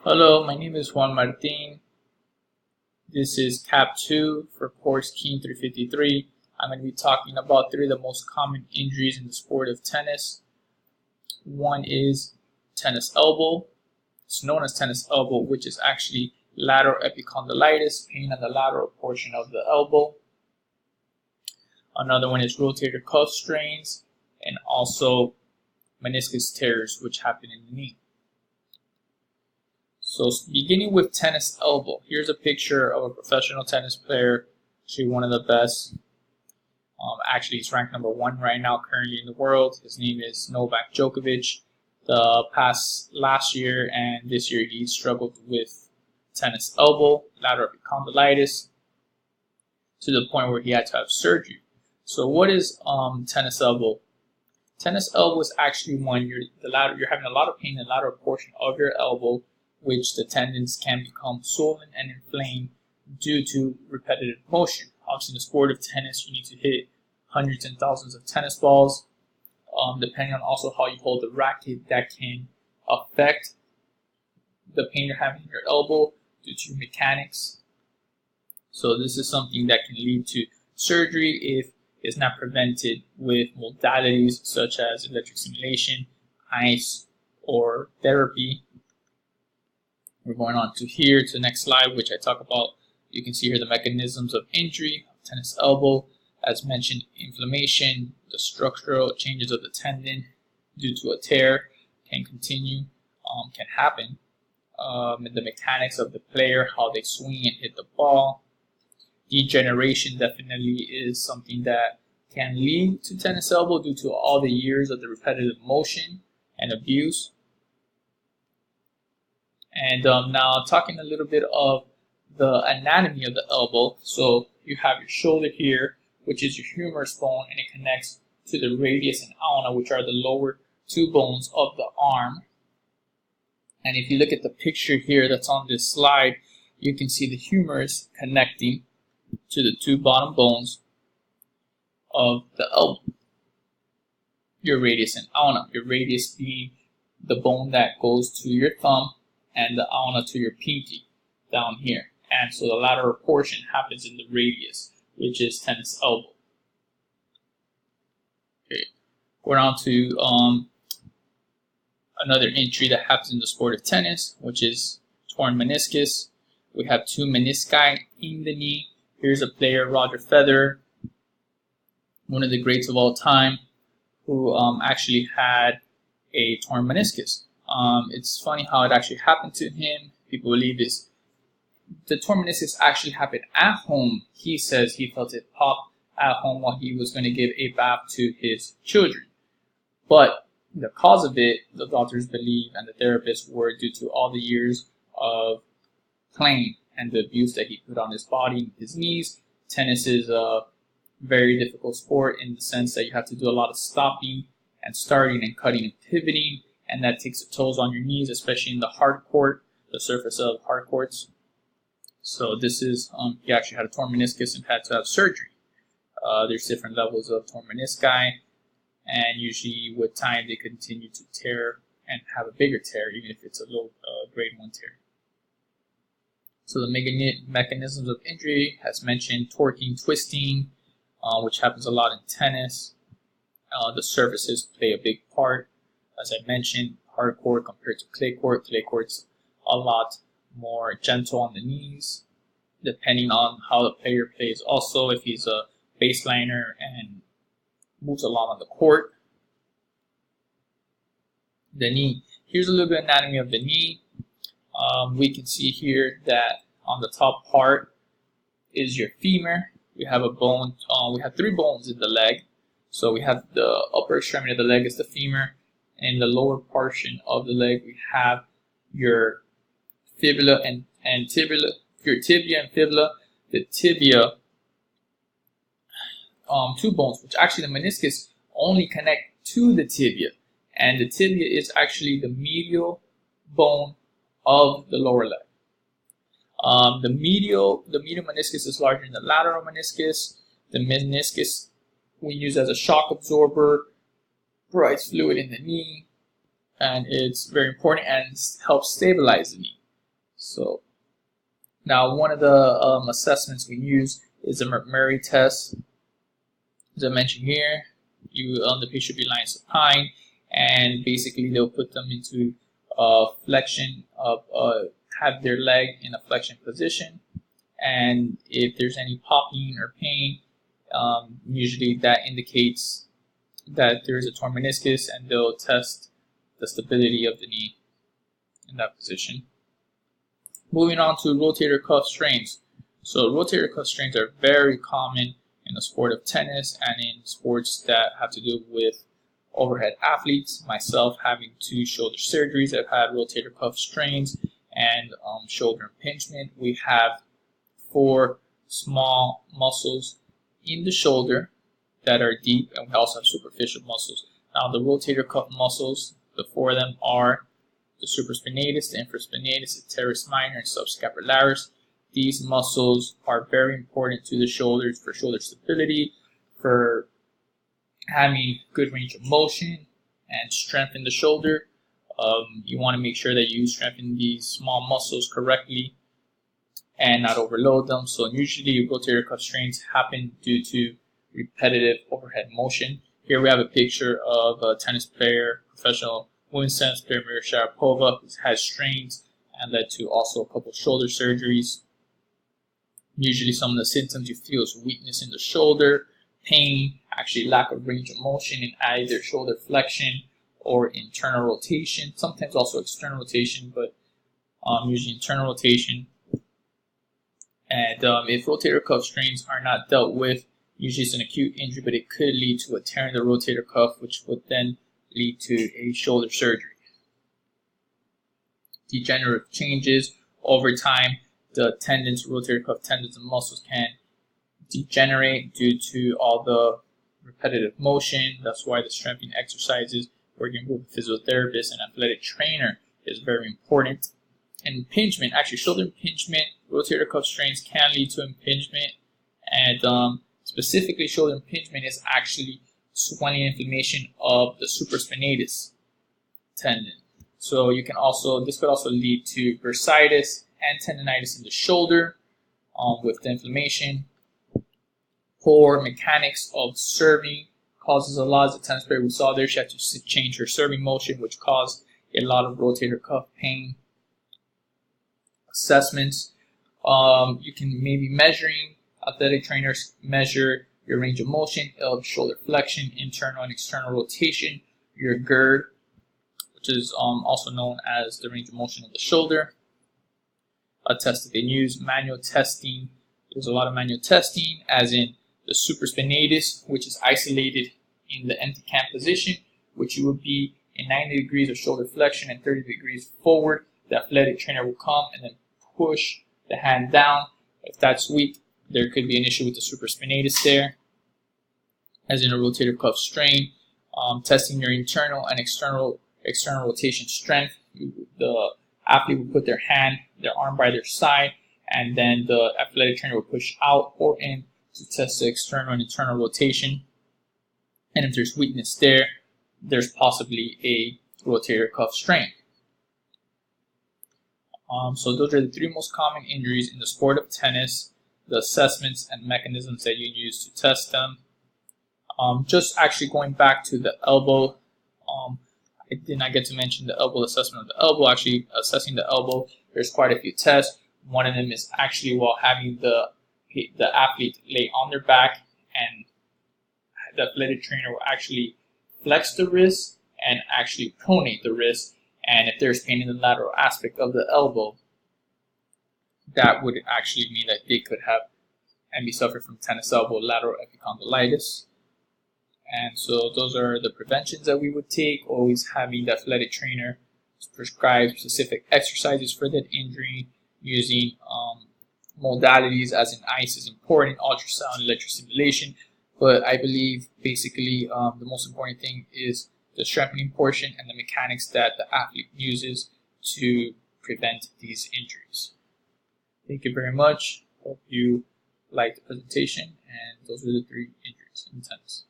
Hello, my name is Juan Martin. This is Cap 2 for course Keen 353. I'm going to be talking about three of the most common injuries in the sport of tennis. One is tennis elbow. It's known as tennis elbow, which is actually lateral epicondylitis, pain on the lateral portion of the elbow. Another one is rotator cuff strains, and also meniscus tears, which happen in the knee. So beginning with tennis elbow, here's a picture of a professional tennis player, actually one of the best. Actually, he's ranked number 1 right now currently in the world. His name is Novak Djokovic. Last year and this year he struggled with tennis elbow, lateral epicondylitis, to the point where he had to have surgery. So what is tennis elbow? Tennis elbow is actually when you're having a lot of pain in the lateral portion of your elbow, which the tendons can become swollen and inflamed due to repetitive motion. Obviously, in the sport of tennis, you need to hit hundreds and thousands of tennis balls. Depending on also how you hold the racket, that can affect the pain you're having in your elbow due to mechanics. So this is something that can lead to surgery if it's not prevented with modalities such as electric stimulation, ice, or therapy. We're going on to the next slide, which I talk about. You can see here the mechanisms of injury of tennis elbow. As mentioned, inflammation, the structural changes of the tendon due to a tear can happen. The mechanics of the player, how they swing and hit the ball. Degeneration definitely is something that can lead to tennis elbow due to all the years of the repetitive motion and abuse. And now talking a little bit of the anatomy of the elbow. So you have your shoulder here, which is your humerus bone, and it connects to the radius and ulna, which are the lower two bones of the arm. And if you look at the picture here that's on this slide, you can see the humerus connecting to the two bottom bones of the elbow. Your radius and ulna. Your radius being the bone that goes to your thumb, and the ulna to your pinky down here. And so the lateral portion happens in the radius, which is tennis elbow. Okay, going on to another injury that happens in the sport of tennis, which is torn meniscus. We have two menisci in the knee. Here's a player, Roger Federer, one of the greats of all time, who actually had a torn meniscus. It's funny how it actually happened to him. People believe the torn meniscus actually happened at home. He says he felt it pop at home while he was going to give a bath to his children. But the cause of it, the doctors believe, and the therapists, were due to all the years of playing and the abuse that he put on his body and his knees. Tennis is a very difficult sport in the sense that you have to do a lot of stopping and starting and cutting and pivoting, and that takes a toll on your knees, especially in the hard court, the surface of hard courts. So this is, he actually had a torn meniscus and had to have surgery. There's different levels of torn menisci, and usually with time they continue to tear and have a bigger tear, even if it's a little grade 1 tear. So the mechanisms of injury, as mentioned, torquing, twisting, which happens a lot in tennis. The surfaces play a big part. As I mentioned, hard court compared to clay court. Clay court's a lot more gentle on the knees, depending on how the player plays. Also, if he's a baseliner and moves a lot on the court. The knee. Here's a little bit of anatomy of the knee. We can see here that on the top part is your femur. We have a bone. We have 3 bones in the leg. So we have the upper extremity of the leg is the femur. In the lower portion of the leg, we have your fibula and tibia, your tibia and fibula. The tibia, 2 bones, which actually the meniscus only connect to the tibia, and the tibia is actually the medial bone of the lower leg. The medial meniscus is larger than the lateral meniscus. The meniscus we use as a shock absorber, provides fluid in the knee, and it's very important and helps stabilize the knee. So now one of the assessments we use is the McMurray test. As I mentioned here, the patient should be lying supine, and basically they'll put them into flexion of have their leg in a flexion position, and if there's any popping or pain, usually that indicates that there is a torn meniscus, and they'll test the stability of the knee in that position. Moving on to rotator cuff strains. So rotator cuff strains are very common in the sport of tennis and in sports that have to do with overhead athletes. Myself, having 2 shoulder surgeries, I've had rotator cuff strains and shoulder impingement. We have 4 small muscles in the shoulder that are deep, and we also have superficial muscles. Now the rotator cuff muscles, the 4 of them are the supraspinatus, the infraspinatus, the teres minor, and subscapularis. These muscles are very important to the shoulders for shoulder stability, for having good range of motion and strength in the shoulder. You want to make sure that you strengthen these small muscles correctly and not overload them. So usually rotator cuff strains happen due to repetitive overhead motion. Here we have a picture of a tennis player, professional women's tennis player, Maria Sharapova, who has strains and led to also a couple shoulder surgeries. Usually some of the symptoms you feel is weakness in the shoulder, pain, actually lack of range of motion in either shoulder flexion or internal rotation, sometimes also external rotation, but usually internal rotation. And if rotator cuff strains are not dealt with, usually it's an acute injury, but it could lead to a tear in the rotator cuff, which would then lead to a shoulder surgery. Degenerative changes over time. The tendons, rotator cuff tendons and muscles can degenerate due to all the repetitive motion. That's why the strengthening exercises, working with a physiotherapist and athletic trainer, is very important. And impingement, actually shoulder impingement, rotator cuff strains can lead to impingement, and specifically shoulder impingement is actually swelling and inflammation of the supraspinatus tendon. So this could also lead to bursitis and tendonitis in the shoulder with the inflammation. Poor mechanics of serving causes a lot. As a tennis player we saw there, she had to change her serving motion, which caused a lot of rotator cuff pain. Assessments, you can maybe measuring, athletic trainers measure your range of motion of shoulder flexion, internal and external rotation, your GERD, which is also known as the range of motion of the shoulder. A test that they use, manual testing. There's a lot of manual testing, as in the supraspinatus, which is isolated in the empty cam position, which you would be in 90 degrees of shoulder flexion and 30 degrees forward. The athletic trainer will come and then push the hand down. If that's weak, there could be an issue with the supraspinatus there. As in a rotator cuff strain, testing your internal and external rotation strength. The athlete will put their arm by their side, and then the athletic trainer will push out or in to test the external and internal rotation. And if there's weakness there, there's possibly a rotator cuff strain. So those are the 3 most common injuries in the sport of tennis, the assessments and mechanisms that you use to test them. Just actually going back to the elbow, I did not get to mention the elbow assessment of the elbow. Actually, assessing the elbow, there's quite a few tests. One of them is actually while having the athlete lay on their back, and the athletic trainer will actually flex the wrist and actually pronate the wrist. And if there's pain in the lateral aspect of the elbow, that would actually mean that they could have and be suffering from tennis elbow lateral epicondylitis. And so those are the preventions that we would take. Always having the athletic trainer prescribe specific exercises for that injury, using modalities as in ice is important, ultrasound, electrostimulation. But I believe basically the most important thing is the strengthening portion and the mechanics that the athlete uses to prevent these injuries. Thank you very much. Hope you liked the presentation, and those were the 3 injuries in tennis.